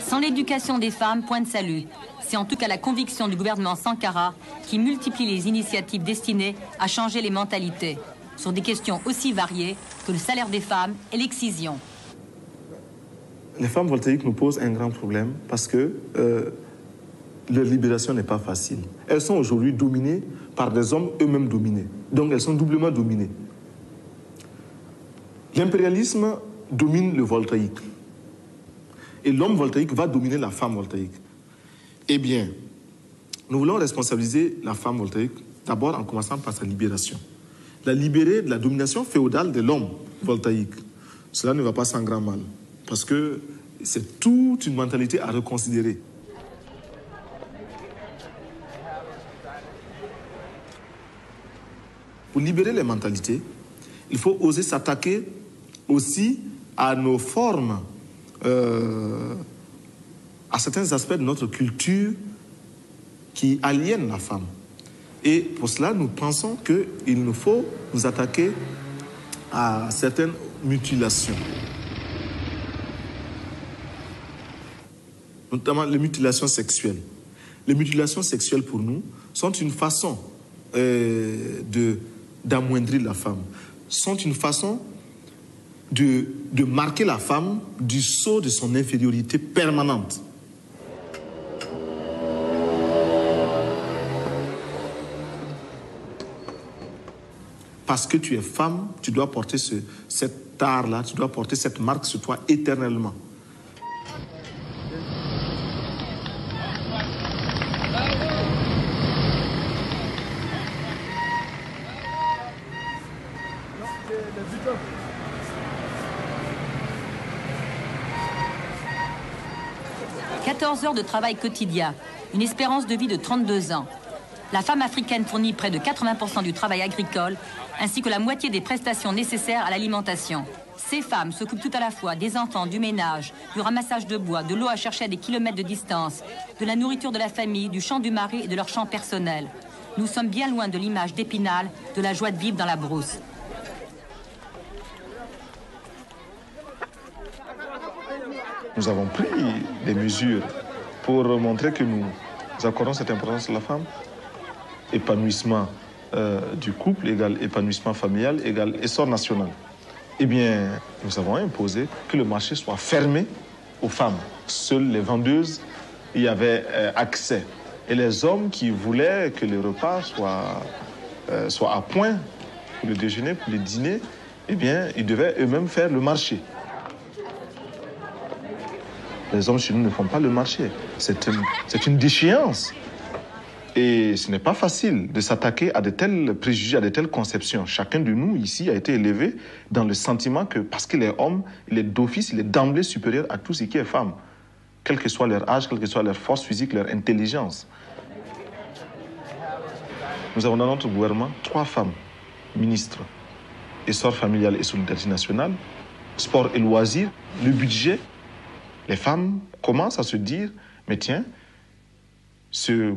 Sans l'éducation des femmes, point de salut. C'est en tout cas la conviction du gouvernement Sankara qui multiplie les initiatives destinées à changer les mentalités sur des questions aussi variées que le salaire des femmes et l'excision. Les femmes voltaïques nous posent un grand problème parce que leur libération n'est pas facile. Elles sont aujourd'hui dominées par des hommes eux-mêmes dominés. Donc elles sont doublement dominées. L'impérialisme domine le voltaïque. Et l'homme voltaïque va dominer la femme voltaïque. Eh bien, nous voulons responsabiliser la femme voltaïque d'abord en commençant par sa libération. La libérer de la domination féodale de l'homme voltaïque. Cela ne va pas sans grand mal. Parce que c'est toute une mentalité à reconsidérer. Pour libérer les mentalités, il faut oser s'attaquer aussi à nos formes, à certains aspects de notre culture qui aliènent la femme. Et pour cela, nous pensons qu'il nous faut nous attaquer à certaines mutilations. Notamment les mutilations sexuelles. Les mutilations sexuelles, pour nous, sont une façon d'amoindrir la femme, sont une façon de marquer la femme du sceau de son infériorité permanente. Parce que tu es femme, tu dois porter cet art-là, tu dois porter cette marque sur toi éternellement. « 14 heures de travail quotidien, une espérance de vie de 32 ans. La femme africaine fournit près de 80% du travail agricole, ainsi que la moitié des prestations nécessaires à l'alimentation. Ces femmes s'occupent tout à la fois des enfants, du ménage, du ramassage de bois, de l'eau à chercher à des kilomètres de distance, de la nourriture de la famille, du champ du mari et de leur champ personnel. Nous sommes bien loin de l'image d'Épinal, de la joie de vivre dans la brousse. Nous avons pris des mesures pour montrer que nous accordons cette importance à la femme. Épanouissement du couple égale épanouissement familial égale essor national. Eh bien, nous avons imposé que le marché soit fermé aux femmes. Seules les vendeuses y avaient accès. Et les hommes qui voulaient que le repas soit à point pour le déjeuner, pour le dîner, eh bien, ils devaient eux-mêmes faire le marché. Les hommes chez nous ne font pas le marché. C'est une déchéance. Et ce n'est pas facile de s'attaquer à de tels préjugés, à de telles conceptions. Chacun de nous ici a été élevé dans le sentiment que parce qu'il est homme, il est d'office, il est d'emblée supérieur à tout ce qui est femme. Quel que soit leur âge, quelle que soit leur force physique, leur intelligence. Nous avons dans notre gouvernement 3 femmes ministres. Essor familial et solidarité nationale, sport et loisirs, le budget. Les femmes commencent à se dire, mais tiens, ce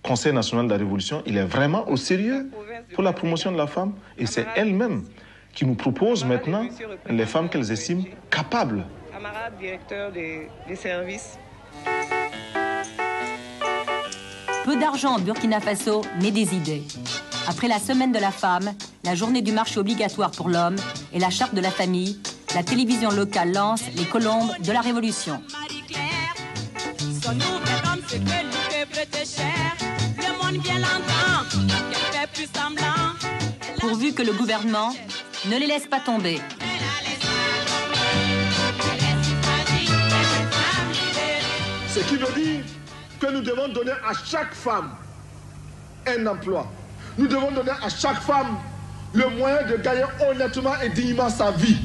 Conseil national de la Révolution, il est vraiment au sérieux pour la promotion de la femme. Et c'est elle-même qui nous propose maintenant les femmes qu'elles estiment capables. Camarade directeur des services. Peu d'argent au Burkina Faso, mais des idées. Après la semaine de la femme, la journée du marché obligatoire pour l'homme et la charte de la famille, la télévision locale lance les colombes de la Révolution. Pourvu que le gouvernement ne les laisse pas tomber. Ce qui veut dire que nous devons donner à chaque femme un emploi. Nous devons donner à chaque femme le moyen de gagner honnêtement et dignement sa vie.